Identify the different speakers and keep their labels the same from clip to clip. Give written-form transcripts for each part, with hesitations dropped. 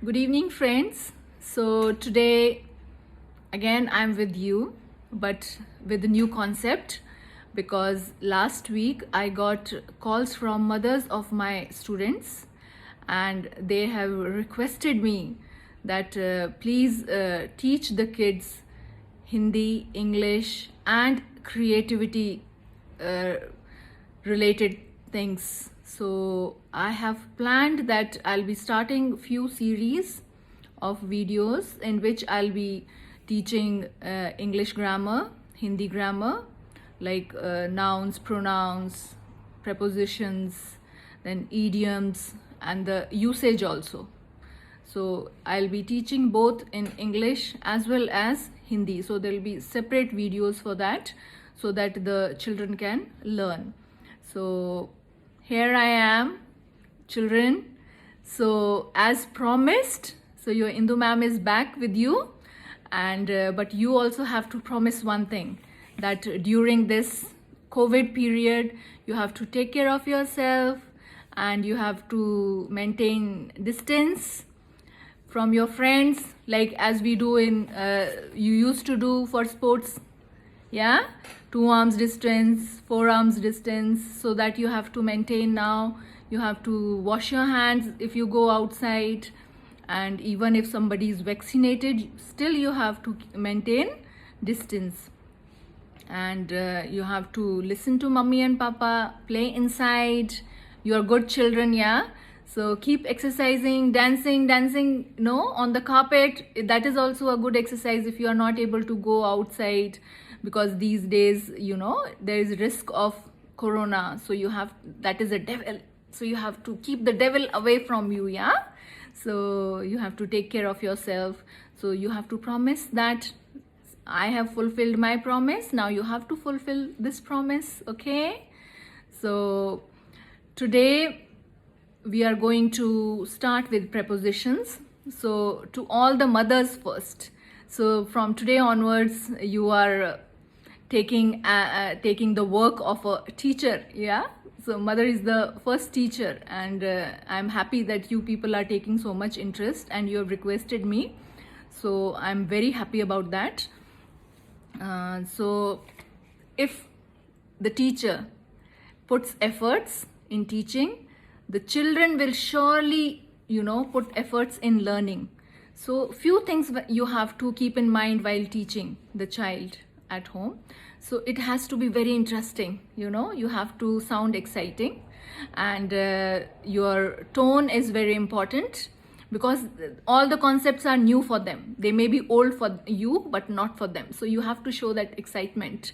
Speaker 1: Good evening, friends. So, today again I'm with you, but with a new concept because last week I got calls from mothers of my students and they have requested me that please teach the kids Hindi, English, and creativity uh, related things. So I have planned that I'll be starting few series of videos in which I'll be teaching English grammar, Hindi grammar, like nouns, pronouns, prepositions, then idioms, and the usage also. So I'll be teaching both in English as well as Hindi. So there'll be separate videos for that so that the children can learn. So here I am, children. So as promised, so your Indu ma'am is back with you, and but you also have to promise one thing, that during this COVID period you have to take care of yourself and you have to maintain distance from your friends, like as we do in you used to do for sports. Yeah, 2 arms distance, 4 arms distance, so that you have to maintain now. You have to wash your hands if you go outside, and even if somebody is vaccinated, still you have to maintain distance. And you have to listen to mommy and papa, play inside. You are good children, yeah. So keep exercising, dancing, no, on the carpet. That is also a good exercise if you are not able to go outside, because these days, there is risk of corona. So you have, that is a devil. So you have to keep the devil away from you, yeah. So you have to take care of yourself. So you have to promise that I have fulfilled my promise. Now you have to fulfill this promise, okay? So today we are going to start with prepositions. So to all the mothers first. So from today onwards, you are taking the work of a teacher, yeah. So mother is the first teacher, and I'm happy that you people are taking so much interest and you have requested me. So I'm very happy about that. So if the teacher puts efforts in teaching, the children will surely, put efforts in learning. So few things you have to keep in mind while teaching the child at home. So it has to be very interesting, you have to sound exciting, and your tone is very important, because all the concepts are new for them. They may be old for you, but not for them. So you have to show that excitement,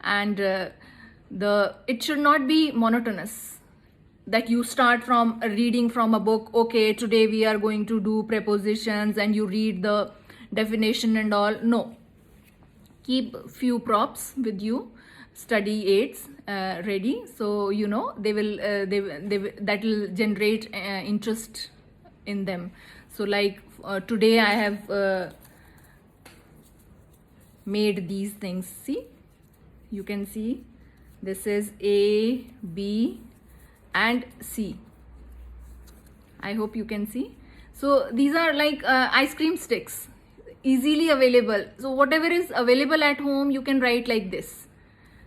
Speaker 1: and it should not be monotonous, that you start from reading from a book. Okay, today we are going to do prepositions, and you read the definition and all. No, keep few props with you, study aids ready. So they will that will generate interest in them. So like today I have made these things. See, you can see this is A, B, and C. I hope you can see. So these are like ice cream sticks, easily available. So whatever is available at home, you can write like this.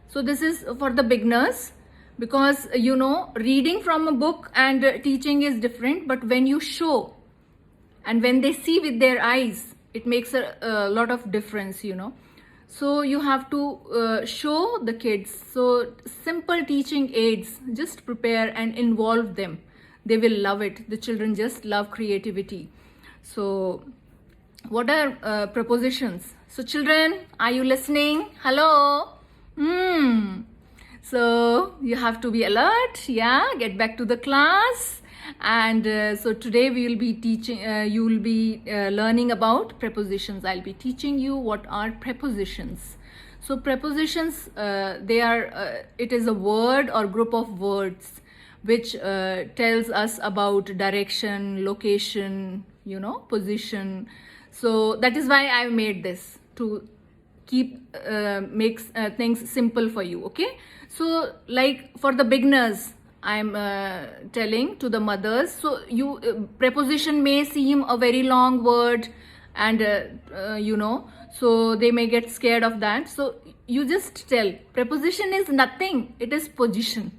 Speaker 1: So this is for the beginners, because reading from a book and teaching is different. But when you show and when they see with their eyes, it makes a lot of difference. So you have to show the kids. So simple teaching aids, just prepare and involve them. They will love it. The children just love creativity. So what are prepositions? So children, are you listening? Hello? So you have to be alert, yeah. Get back to the class. And so today we will be teaching, you will be learning about prepositions. I'll be teaching you what are prepositions. So prepositions, they are, it is a word or group of words which tells us about direction, location, position. So that is why I've made this, to makes things simple for you, okay? So like for the beginners, I'm telling to the mothers. So you preposition may seem a very long word, and so they may get scared of that. So you just tell preposition is nothing, it is position.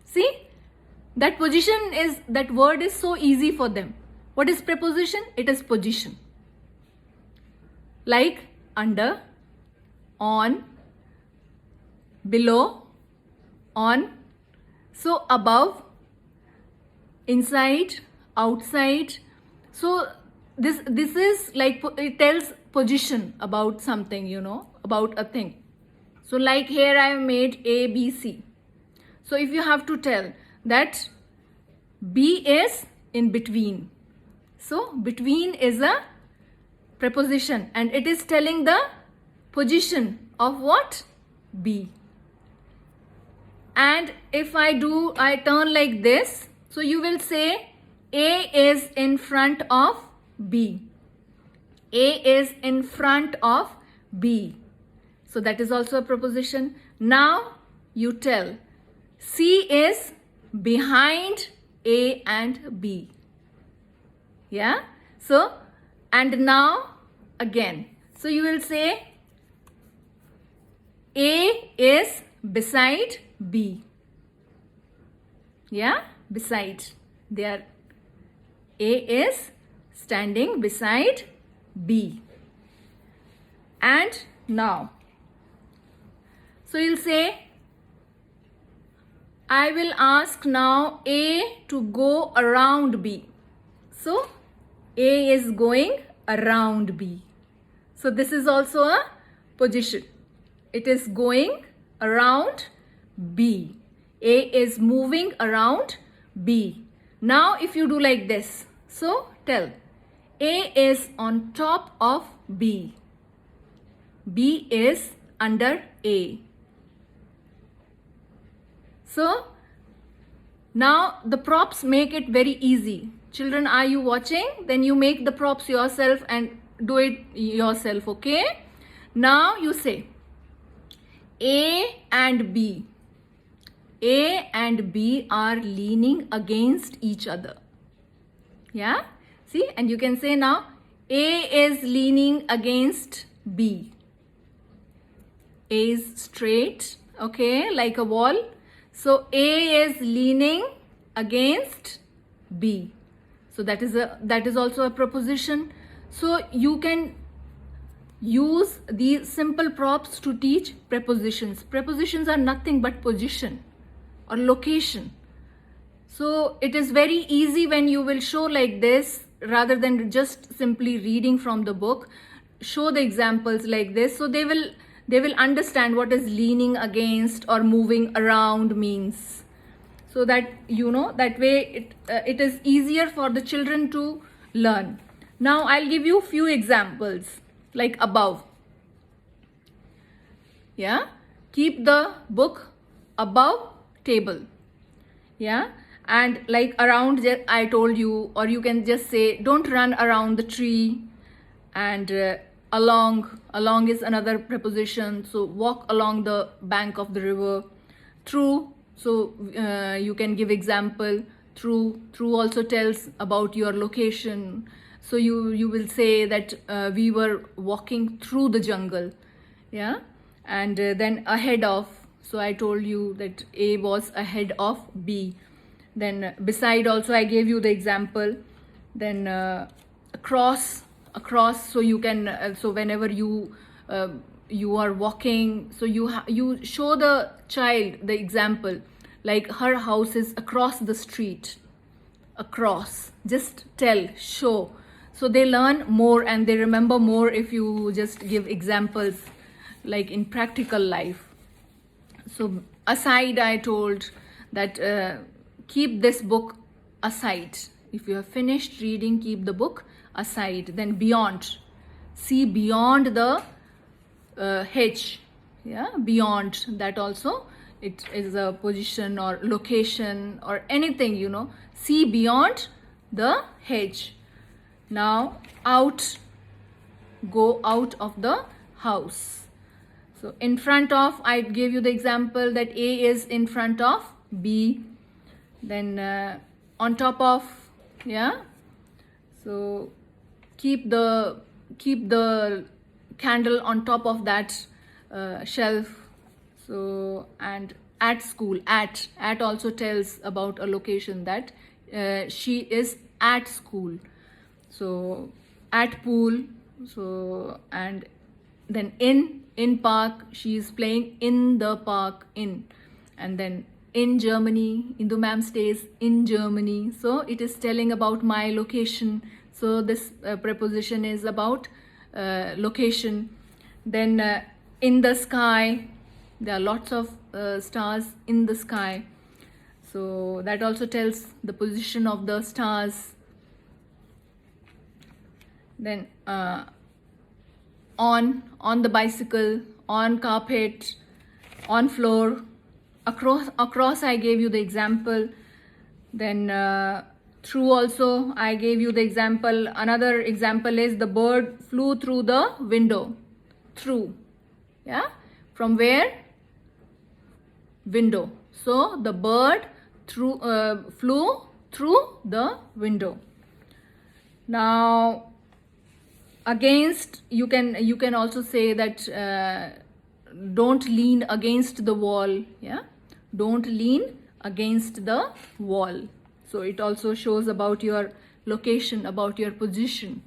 Speaker 1: See, that position is, that word is so easy for them. What is preposition? It is position. Like under, on, below, on, so above, inside, outside. So this is like, it tells position about something, about a thing. So like here I have made A, B, C. So if you have to tell that B is in between. So between is a preposition and it is telling the position of what? B. And if I turn like this, so you will say A is in front of B. A is in front of B. So that is also a preposition. Now you tell C is behind A and B. Yeah. So, and now again. So you will say A is beside B. Yeah, beside. There. A is standing beside B. And now, so you'll say, I will ask now A to go around B. So A is going around B. So this is also a position. It is going around B. A is moving around B. Now if you do like this, so tell A is on top of B. B is under A. So now the props make it very easy. Children, are you watching? Then you make the props yourself and do it yourself, okay? Now you say A and B. A and B are leaning against each other. Yeah? See? And you can say now A is leaning against B. A is straight, okay, like a wall. So A is leaning against B. So that is also a preposition. So you can use these simple props to teach prepositions. Prepositions are nothing but position or location. So it is very easy when you will show like this rather than just simply reading from the book. Show the examples like this, so they will understand what is leaning against or moving around means. So that that way it is easier for the children to learn. Now I'll give you few examples like above. Yeah, keep the book above table. Yeah, and like around, I told you, or you can just say don't run around the tree. And along is another preposition. So walk along the bank of the river. Through, so you can give example. Through also tells about your location. So you will say that we were walking through the jungle. Yeah, and then ahead of. So I told you that A was ahead of B. Then beside also I gave you the example. Then across, so you can so whenever you are walking, so you show the child the example, like her house is across the street. Across, just tell, show. So they learn more and they remember more if you just give examples like in practical life. So aside, I told that keep this book aside. If you have finished reading, keep the book aside. Then beyond, see beyond the hedge. Yeah, beyond, that also it is a position or location or anything, see beyond the hedge. Now out, go out of the house. So in front of, I gave you the example that A is in front of B. Then on top of, yeah, so keep the candle on top of that shelf. So, and at school, at also tells about a location, that she is at school. So at pool, so, and then in park, she is playing in the park, in. And then in Germany, Indu ma'am stays in Germany, so it is telling about my location. So this preposition is about location. Then in the sky, there are lots of stars in the sky, so that also tells the position of the stars. Then on the bicycle, on carpet, on floor, across I gave you the example. Then through also I gave you the example. Another example is the bird flew through the window. Through, yeah, from where? Window. So the bird flew through the window. Now against, you can also say that don't lean against the wall, yeah, don't lean against the wall. So it also shows about your location, about your position.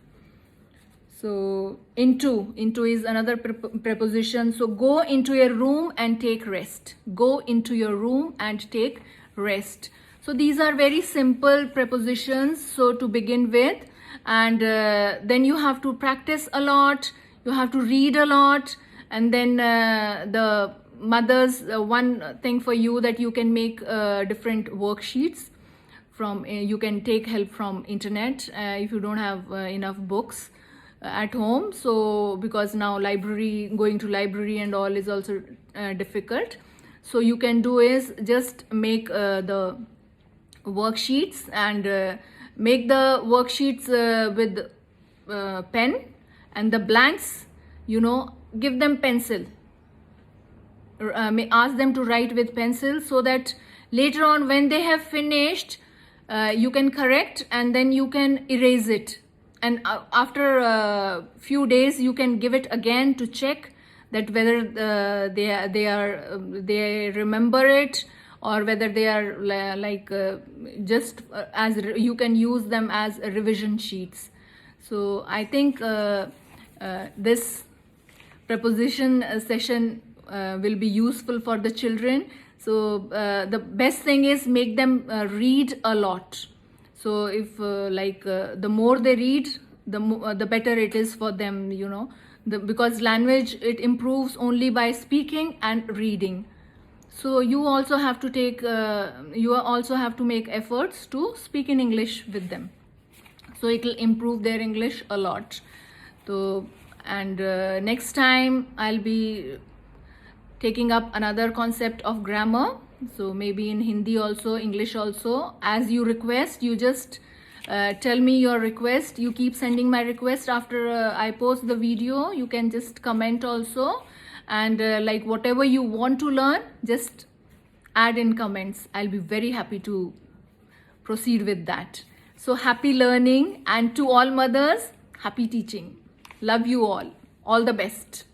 Speaker 1: So into is another preposition. So go into your room and take rest. Go into your room and take rest. So these are very simple prepositions, so to begin with. And then you have to practice a lot, you have to read a lot. And then the mothers, one thing for you, that you can make different worksheets from, you can take help from internet if you don't have enough books at home. So because now going to library and all is also difficult, so you can do is just make the worksheets, and make the worksheets with pen, and the blanks, give them pencil. Ask them to write with pencil, so that later on when they have finished, you can correct, and then you can erase it. And after a few days, you can give it again to check that whether they remember it, or whether they are just as you can use them as revision sheets. So I think this preposition session will be useful for the children. So the best thing is make them read a lot. So if the more they read, the better it is for them, because language, it improves only by speaking and reading. So you also have to make efforts to speak in English with them, so it will improve their English a lot. So, and next time I'll be taking up another concept of grammar, so maybe in Hindi also, English also, as you request. You just tell me your request. You keep sending my request after I post the video. You can just comment also, and whatever you want to learn, just add in comments. I'll be very happy to proceed with that. So happy learning, and to all mothers, happy teaching. Love you all. All the best.